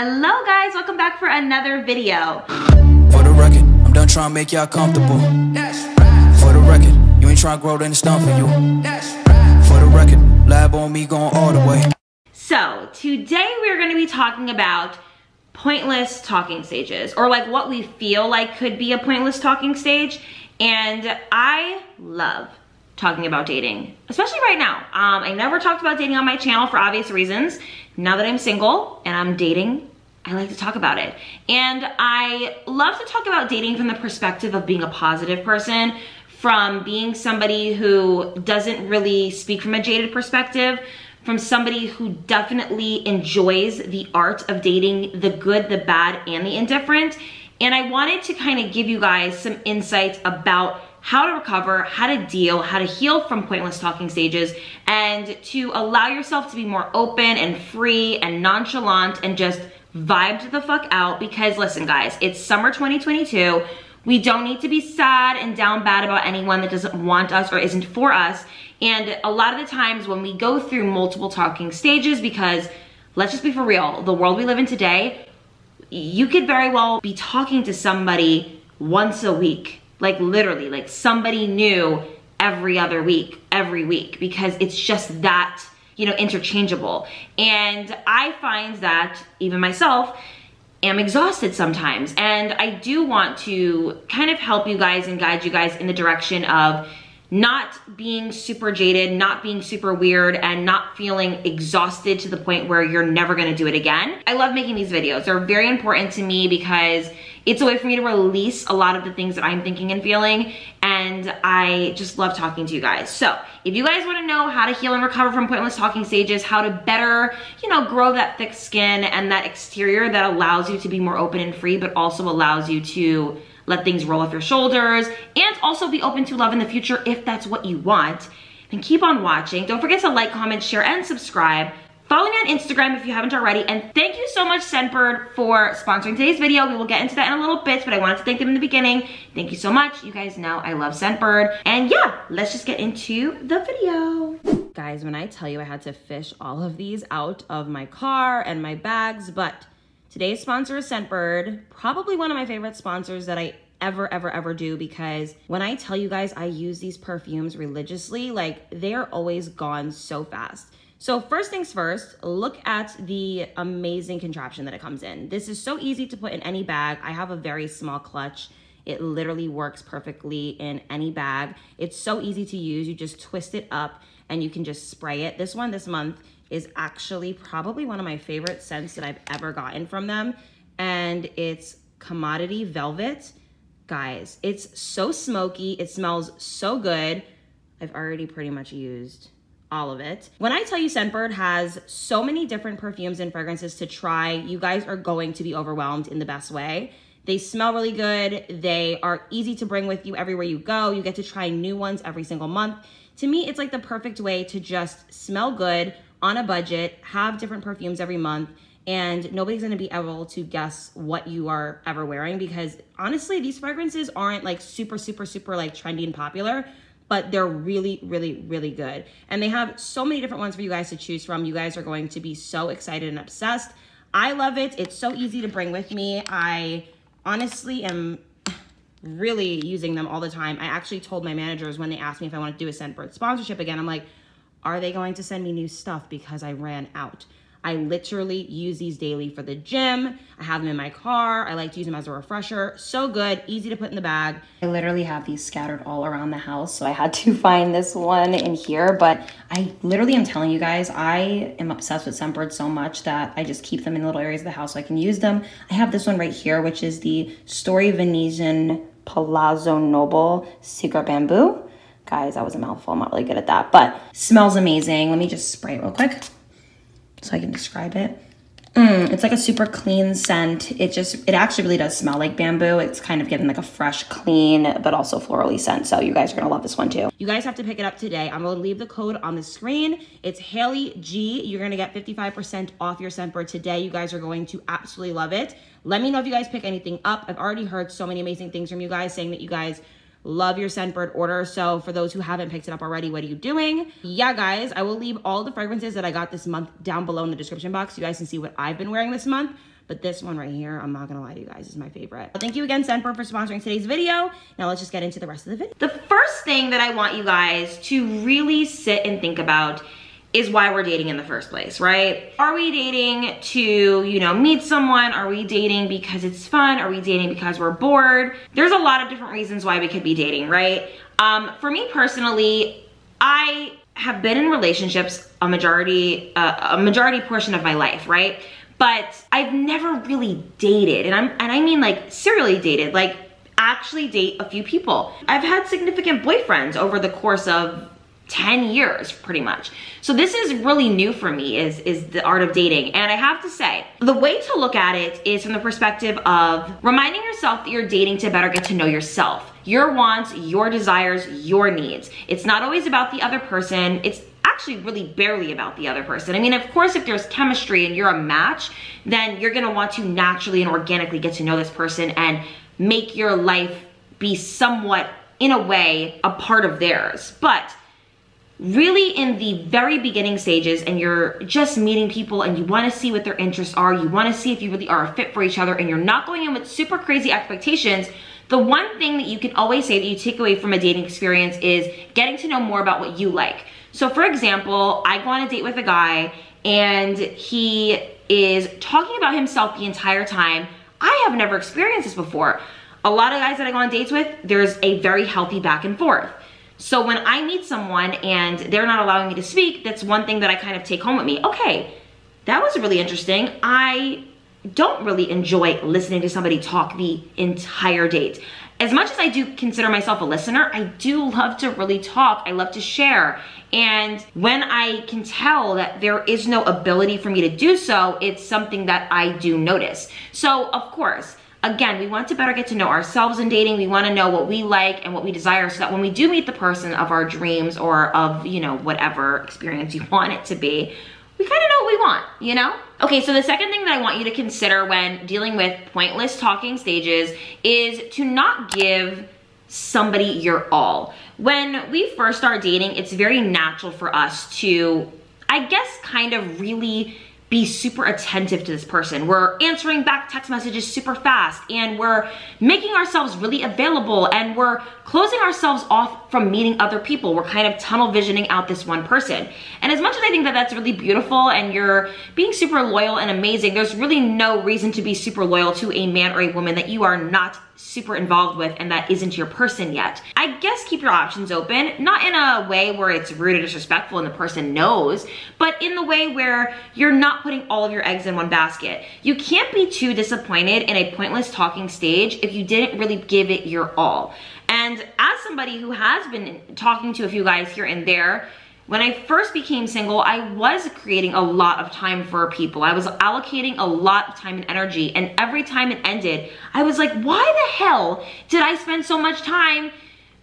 Hello guys, welcome back for another video. For the record, I'm done trying to make y'all comfortable. For the record, you ain't trying to grow, then it's done for you. For the record, lab on me going all the way. So today we're going to be talking about pointless talking stages, or like what we feel like could be a pointless talking stage. And I love talking about dating, especially right now. I never talked about dating on my channel for obvious reasons. Now that I'm single and I'm dating, I like to talk about it. And I love to talk about dating from the perspective of being a positive person, from being somebody who doesn't really speak from a jaded perspective, from somebody who definitely enjoys the art of dating, the good, the bad, and the indifferent. And I wanted to kind of give you guys some insights about how to recover, how to deal, how to heal from pointless talking stages, and to allow yourself to be more open and free and nonchalant and just vibe the fuck out. Because listen guys, it's summer 2022. We don't need to be sad and down bad about anyone that doesn't want us or isn't for us. And a lot of the times when we go through multiple talking stages, because let's just be for real, the world we live in today, you could very well be talking to somebody once a week. Like literally, like somebody new every other week, every week, because it's just that, you know, interchangeable. And I find that even myself am exhausted sometimes. And I do want to kind of help you guys and guide you guys in the direction of not being super jaded, not being super weird, and not feeling exhausted to the point where you're never gonna do it again. I love making these videos. They're very important to me because it's a way for me to release a lot of the things that I'm thinking and feeling, and I just love talking to you guys. So if you guys wanna know how to heal and recover from pointless talking stages, how to better, you know, grow that thick skin and that exterior that allows you to be more open and free, but also allows you to let things roll off your shoulders, and also be open to love in the future if that's what you want, then keep on watching. Don't forget to like, comment, share, and subscribe. Follow me on Instagram if you haven't already, and thank you so much, Scentbird, for sponsoring today's video. We will get into that in a little bit, but I wanted to thank them in the beginning. Thank you so much. You guys know I love Scentbird. And yeah, let's just get into the video. Guys, when I tell you I had to fish all of these out of my car and my bags, but today's sponsor is Scentbird, probably one of my favorite sponsors that I ever do, because when I tell you guys I use these perfumes religiously, like they're always gone so fast. So first things first, look at the amazing contraption that it comes in. This is so easy to put in any bag. I have a very small clutch. It literally works perfectly in any bag. It's so easy to use. You just twist it up and you can just spray it. This one this month is actually probably one of my favorite scents that I've ever gotten from them. And it's Commodity Velvet. Guys, it's so smoky. It smells so good. I've already pretty much used all of it. When I tell you Scentbird has so many different perfumes and fragrances to try, you guys are going to be overwhelmed in the best way. They smell really good. They are easy to bring with you everywhere you go. You get to try new ones every single month. To me, it's like the perfect way to just smell good on a budget, have different perfumes every month, and nobody's gonna be able to guess what you are ever wearing, because honestly, these fragrances aren't like super like trendy and popular, but they're really good. And they have so many different ones for you guys to choose from. You guys are going to be so excited and obsessed. I love it. It's so easy to bring with me. I honestly am really using them all the time. I actually told my managers when they asked me if I want to do a Scentbird sponsorship again, I'm like, are they going to send me new stuff because I ran out? I literally use these daily for the gym. I have them in my car. I like to use them as a refresher. So good, easy to put in the bag. I literally have these scattered all around the house, so I had to find this one in here, but I literally am telling you guys, I am obsessed with Scentbird so much that I just keep them in little areas of the house so I can use them. I have this one right here, which is the Story Venetian Palazzo Noble Secret Bamboo. Guys, that was a mouthful. I'm not really good at that, but smells amazing. Let me just spray it real quick so I can describe it. It's like a super clean scent. It actually really does smell like bamboo. It's kind of given like a fresh, clean, but also florally scent. So you guys are gonna love this one too. You guys have to pick it up today. I'm gonna leave the code on the screen. It's Hailey G. You're gonna get 55% off your Scentbird today. You guys are going to absolutely love it. Let me know if you guys pick anything up. I've already heard so many amazing things from you guys saying that you guys love your Scentbird order. So for those who haven't picked it up already, what are you doing? Yeah, guys, I will leave all the fragrances that I got this month down below in the description box so you guys can see what I've been wearing this month. but this one right here, I'm not gonna lie to you guys, is my favorite. Thank you again, Scentbird, for sponsoring today's video. Now let's just get into the rest of the video. The first thing that I want you guys to really sit and think about is why we're dating in the first place, right? Are we dating to, you know, meet someone? Are we dating because it's fun? Are we dating because we're bored? There's a lot of different reasons why we could be dating, right? For me personally, I have been in relationships a majority portion of my life, right? But I've never really dated, and I mean like serially dated, like actually date a few people. I've had significant boyfriends over the course of 10 years pretty much. So this is really new for me, is the art of dating. And I have to say, the way to look at it is from the perspective of reminding yourself that you're dating to better get to know yourself, your wants, your desires, your needs. It's not always about the other person. It's actually really barely about the other person. I mean, of course, if there's chemistry and you're a match, then you're gonna want to naturally and organically get to know this person and make your life be somewhat, in a way, a part of theirs. But really in the very beginning stages, and you're just meeting people and you want to see what their interests are, you want to see if you really are a fit for each other, and you're not going in with super crazy expectations, the one thing that you can always say that you take away from a dating experience is getting to know more about what you like. So for example, I go on a date with a guy and he is talking about himself the entire time. I have never experienced this before. A lot of guys that I go on dates with, there's a very healthy back and forth. So when I meet someone and they're not allowing me to speak, that's one thing that I kind of take home with me. Okay, that was really interesting. I don't really enjoy listening to somebody talk the entire date. As much as I do consider myself a listener, I do love to really talk. I love to share. And when I can tell that there is no ability for me to do so, it's something that I do notice. So of course, again, we want to better get to know ourselves in dating. We want to know what we like and what we desire, so that when we do meet the person of our dreams, or of, you know, whatever experience you want it to be, we kind of know what we want, you know? Okay, so the second thing that I want you to consider when dealing with pointless talking stages is to not give somebody your all. When we first start dating, it's very natural for us to, I guess, kind of really be super attentive to this person. We're answering back text messages super fast, and we're making ourselves really available, and we're closing ourselves off from meeting other people. We're kind of tunnel visioning out this one person. And as much as I think that that's really beautiful and you're being super loyal and amazing, there's really no reason to be super loyal to a man or a woman that you are not super involved with and that isn't your person yet. I guess keep your options open, not in a way where it's rude or disrespectful and the person knows, but in the way where you're not putting all of your eggs in one basket. You can't be too disappointed in a pointless talking stage if you didn't really give it your all. And as somebody who has been talking to a few guys here and there, when I first became single, I was creating a lot of time for people. I was allocating a lot of time and energy, and every time it ended, I was like, why the hell did I spend so much time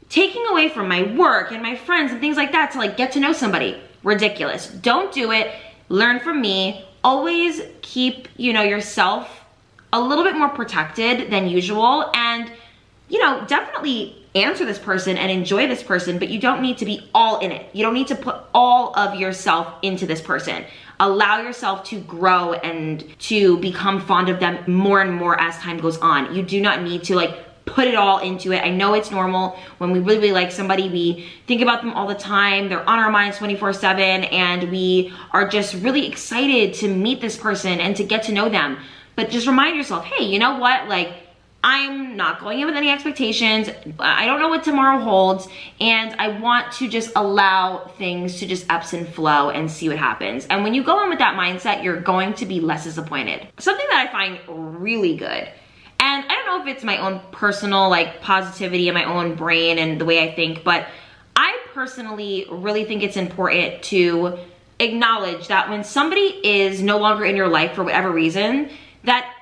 taking away from my work and my friends and things like that to like get to know somebody? Ridiculous. Don't do it. Learn from me. Always keep, you know, yourself a little bit more protected than usual, and, you know, definitely answer this person and enjoy this person, but you don't need to be all in it. You don't need to put all of yourself into this person. Allow yourself to grow and to become fond of them more and more as time goes on. You do not need to like put it all into it. I know it's normal. When we really, really like somebody, we think about them all the time. They're on our minds 24/7, and we are just really excited to meet this person and to get to know them. But just remind yourself, hey, you know what? Like, I'm not going in with any expectations. I don't know what tomorrow holds, and I want to just allow things to just ebbs and flow and see what happens. And when you go in with that mindset, you're going to be less disappointed. Something that I find really good, and I don't know if it's my own personal like positivity in my own brain and the way I think, but I personally really think it's important to acknowledge that when somebody is no longer in your life for whatever reason, that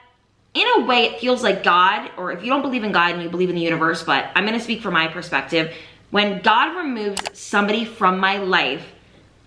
in a way it feels like God, or if you don't believe in God and you believe in the universe, but I'm gonna speak from my perspective, when God removes somebody from my life,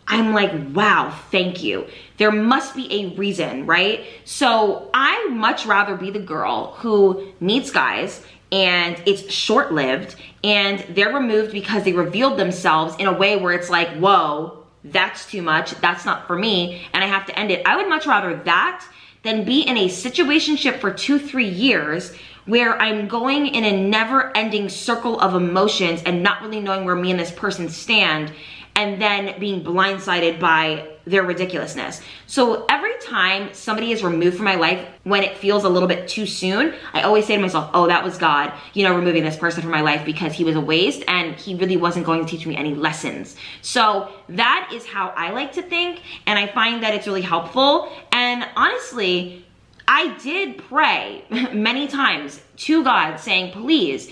I'm like, wow, thank you. There must be a reason, right? So I much rather be the girl who meets guys and it's short-lived and they're removed because they revealed themselves in a way where it's like, whoa, that's too much, that's not for me, and I have to end it. I would much rather that than be in a situationship for 2-3 years where I'm going in a never-ending circle of emotions and not really knowing where me and this person stand, and then being blindsided by their ridiculousness. So every time somebody is removed from my life when it feels a little bit too soon, I always say to myself, oh, that was God, you know, removing this person from my life because he was a waste and he really wasn't going to teach me any lessons. So that is how I like to think, and I find that it's really helpful. And honestly, I did pray many times to God saying, please,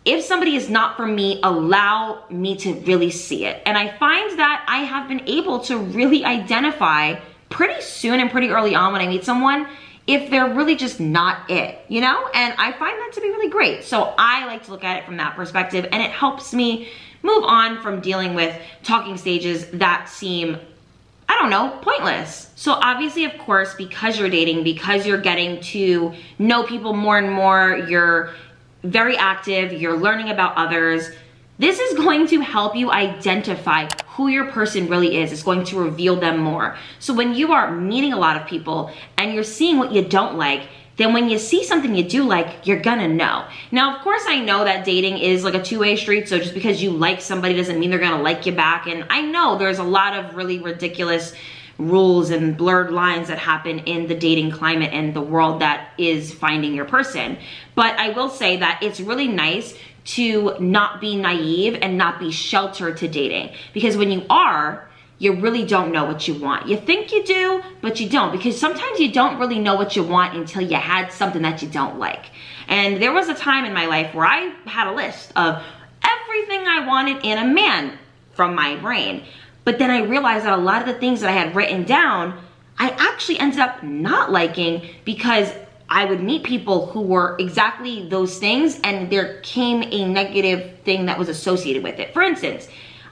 if somebody is not for me, allow me to really see it. And I find that I have been able to really identify pretty soon and pretty early on when I meet someone if they're really just not it, you know? And I find that to be really great. So I like to look at it from that perspective, and it helps me move on from dealing with talking stages that seem, I don't know, pointless. So obviously, of course, because you're dating, because you're getting to know people more and more, you're very active, you're learning about others, this is going to help you identify who your person really is. It's going to reveal them more. So when you are meeting a lot of people and you're seeing what you don't like, then when you see something you do like, you're gonna know. Now, of course, I know that dating is like a two-way street, so just because you like somebody doesn't mean they're gonna like you back. And I know there's a lot of really ridiculous rules and blurred lines that happen in the dating climate and the world that is finding your person. But I will say that it's really nice to not be naive and not be sheltered to dating, because when you are, you really don't know what you want. You think you do, but you don't, because sometimes you don't really know what you want until you had something that you don't like. And there was a time in my life where I had a list of everything I wanted in a man from my brain. But then I realized that a lot of the things that I had written down, I actually ended up not liking, because I would meet people who were exactly those things and there came a negative thing that was associated with it. For instance,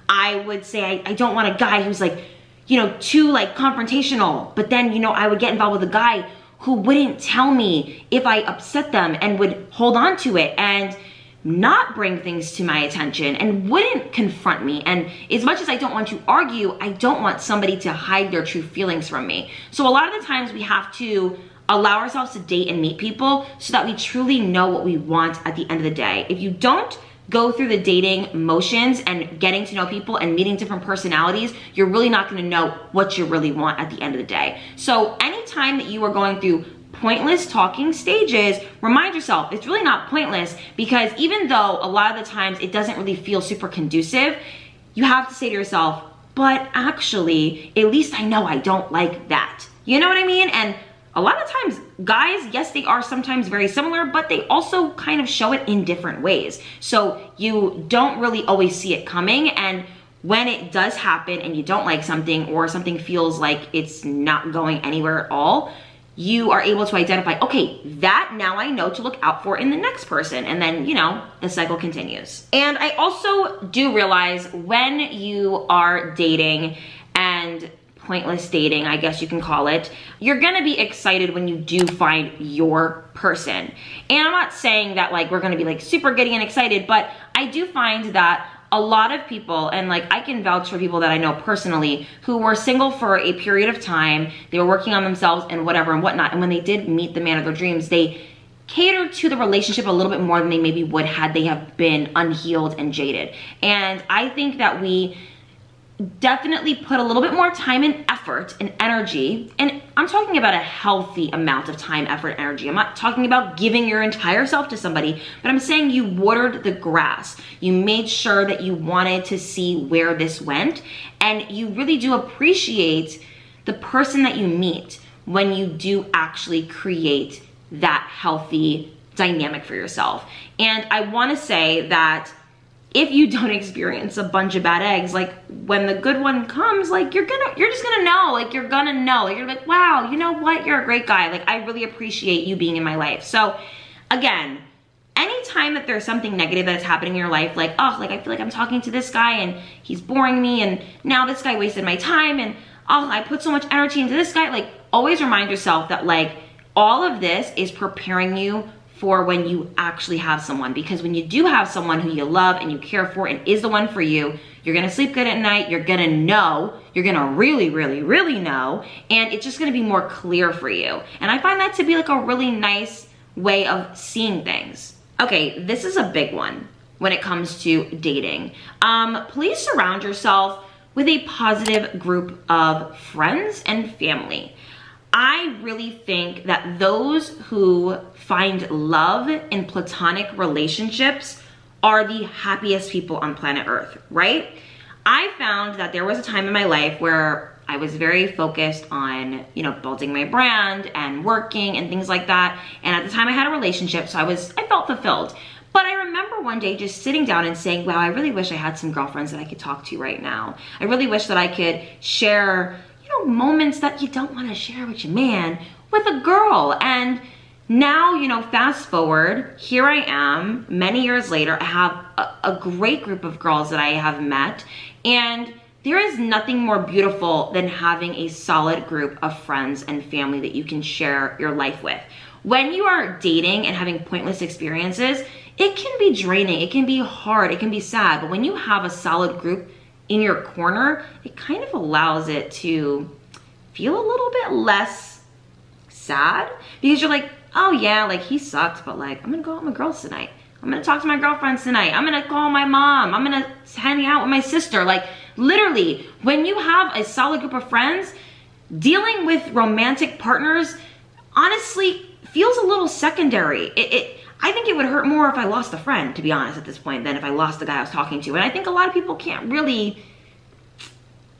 I would say I don't want a guy who's like, you know, too like confrontational, but then, you know, I would get involved with a guy who wouldn't tell me if I upset them and would hold on to it and not bring things to my attention and wouldn't confront me. And as much as I don't want to argue, I don't want somebody to hide their true feelings from me. So a lot of the times we have to allow ourselves to date and meet people so that we truly know what we want at the end of the day. If you don't go through the dating motions and getting to know people and meeting different personalities, you're really not gonna know what you really want at the end of the day. So anytime that you are going through pointless talking stages, remind yourself it's really not pointless, because even though a lot of the times it doesn't really feel super conducive, you have to say to yourself, but actually, at least I know I don't like that. You know what I mean? And a lot of times, guys, yes, they are sometimes very similar, but they also kind of show it in different ways. So you don't really always see it coming, and when it does happen and you don't like something, or something feels like it's not going anywhere at all, you are able to identify, okay, that now I know to look out for in the next person. And then, you know, the cycle continues. And I also do realize when you are dating, and pointless dating, I guess you can call it, you're gonna be excited when you do find your person. And I'm not saying that like we're gonna be like super giddy and excited, but I do find that a lot of people, and like I can vouch for people that I know personally who were single for a period of time, they were working on themselves and whatever and whatnot, and when they did meet the man of their dreams, they catered to the relationship a little bit more than they maybe would had they have been unhealed and jaded. And I think that we definitely put a little bit more time and effort and energy, and I'm talking about a healthy amount of time, effort, energy. I'm not talking about giving your entire self to somebody, but I'm saying you watered the grass. You made sure that you wanted to see where this went, and you really do appreciate the person that you meet when you do actually create that healthy dynamic for yourself. And I want to say that if you don't experience a bunch of bad eggs, like when the good one comes, like you're just gonna know, like you're gonna know, like you're like, wow, you know what, you're a great guy, like I really appreciate you being in my life. So again, anytime that there's something negative that's happening in your life, like, oh, like I feel like I'm talking to this guy and he's boring me, and now this guy wasted my time, and oh, I put so much energy into this guy, like always remind yourself that like all of this is preparing you for when you actually have someone. Because when you do have someone who you love and you care for and is the one for you, you're gonna sleep good at night, you're gonna know you're gonna really know, and it's just gonna be more clear for you. And I find that to be like a really nice way of seeing things. Okay, this is a big one when it comes to dating. Please surround yourself with a positive group of friends and family. I really think that those who find love in platonic relationships are the happiest people on planet Earth, right? I found that there was a time in my life where I was very focused on, you know, building my brand and working and things like that. And at the time I had a relationship, so I felt fulfilled. But I remember one day just sitting down and saying, wow, I really wish I had some girlfriends that I could talk to right now. I really wish that I could share, you know, moments that you don't want to share with your man with a girl. And now, you know, fast forward, here I am, many years later, I have a great group of girls that I have met, and there is nothing more beautiful than having a solid group of friends and family that you can share your life with. When you are dating and having pointless experiences, it can be draining, it can be hard, it can be sad, but when you have a solid group in your corner, it kind of allows it to feel a little bit less sad, because you're like, oh yeah, like he sucked, but like I'm gonna go out with my girls tonight. I'm gonna talk to my girlfriends tonight. I'm gonna call my mom. I'm gonna hang out with my sister. Like literally, when you have a solid group of friends, dealing with romantic partners honestly feels a little secondary. I think it would hurt more if I lost a friend, to be honest, at this point, than if I lost the guy I was talking to. And I think a lot of people can't really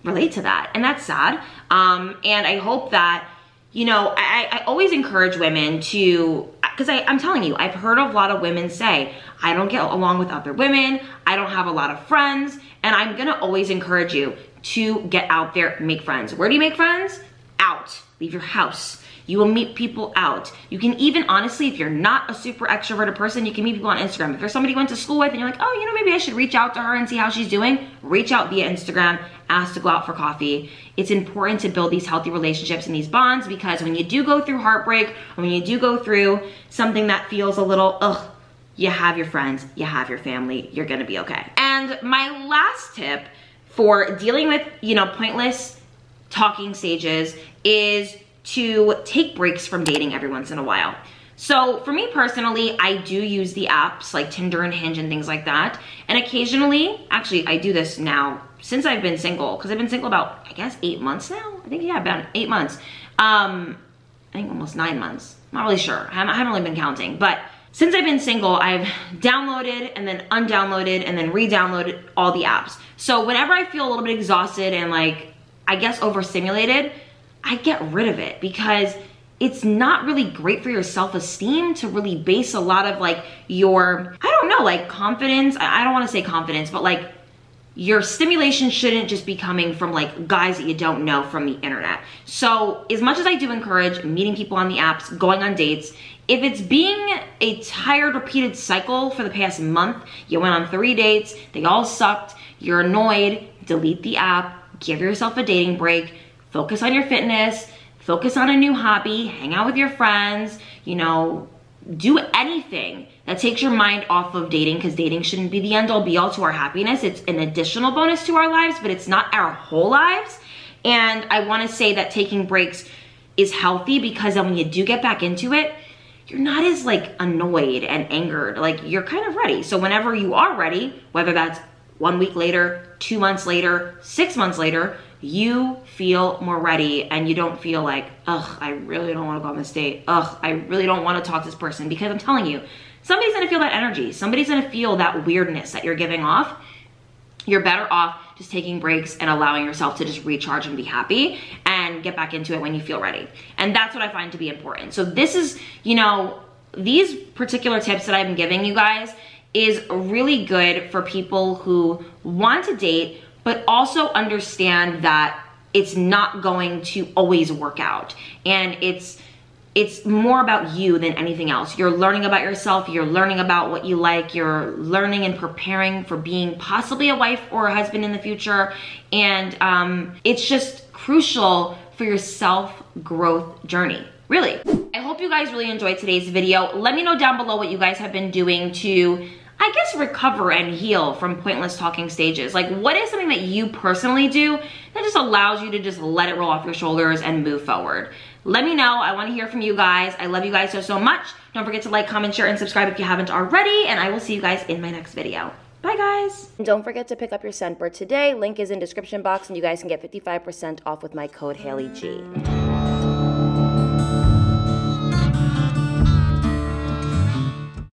relate to that, and that's sad. And I hope that, you know, I always encourage women to, because I'm telling you, I've heard a lot of women say, I don't get along with other women, I don't have a lot of friends, and I'm gonna always encourage you to get out there, make friends. Where do you make friends? Out. Leave your house. You will meet people out. You can even, honestly, if you're not a super extroverted person, you can meet people on Instagram. If there's somebody you went to school with and you're like, oh, you know, maybe I should reach out to her and see how she's doing, reach out via Instagram, ask to go out for coffee. It's important to build these healthy relationships and these bonds, because when you do go through heartbreak, or when you do go through something that feels a little, ugh, you have your friends, you have your family, you're gonna be okay. And my last tip for dealing with, you know, pointless talking stages is to take breaks from dating every once in a while. So for me personally, I do use the apps like Tinder and Hinge and things like that. And occasionally, actually I do this now since I've been single, because I've been single about, I guess, 8 months now. I think, yeah, about 8 months. I think almost 9 months. Not really sure. I haven't really been counting. But since I've been single, I've downloaded and then undownloaded and then re-downloaded all the apps. So whenever I feel a little bit exhausted and like, I guess overstimulated, I get rid of it, because it's not really great for your self-esteem to really base a lot of like your, I don't know, like confidence. I don't want to say confidence, but like your stimulation shouldn't just be coming from like guys that you don't know from the internet. So as much as I do encourage meeting people on the apps, going on dates, if it's being a tired, repeated cycle for the past month, you went on 3 dates, they all sucked, you're annoyed, delete the app, give yourself a dating break, focus on your fitness, focus on a new hobby, hang out with your friends, you know, do anything that takes your mind off of dating, because dating shouldn't be the end all be all to our happiness. It's an additional bonus to our lives, but it's not our whole lives. And I want to say that taking breaks is healthy, because then when you do get back into it, you're not as like annoyed and angered, like you're kind of ready. So whenever you are ready, whether that's 1 week later, 2 months later, 6 months later, you feel more ready, and you don't feel like, ugh, I really don't want to go on this date. Ugh, I really don't want to talk to this person, because I'm telling you, somebody's going to feel that energy. Somebody's going to feel that weirdness that you're giving off. You're better off just taking breaks and allowing yourself to just recharge and be happy and get back into it when you feel ready. And that's what I find to be important. So this is, you know, these particular tips that I've been giving you guys is really good for people who want to date, but also understand that it's not going to always work out. And it's more about you than anything else. You're learning about yourself, you're learning about what you like, you're learning and preparing for being possibly a wife or a husband in the future. And it's just crucial for your self-growth journey, really. I hope you guys really enjoyed today's video. Let me know down below what you guys have been doing to I guess, recover and heal from pointless talking stages? Like, what is something that you personally do that just allows you to just let it roll off your shoulders and move forward? Let me know. I want to hear from you guys. I love you guys so much. Don't forget to like, comment, share, and subscribe if you haven't already, and I will see you guys in my next video. Bye, guys. And don't forget to pick up your scent bird today. Link is in description box, and you guys can get 55% off with my code HaileyG.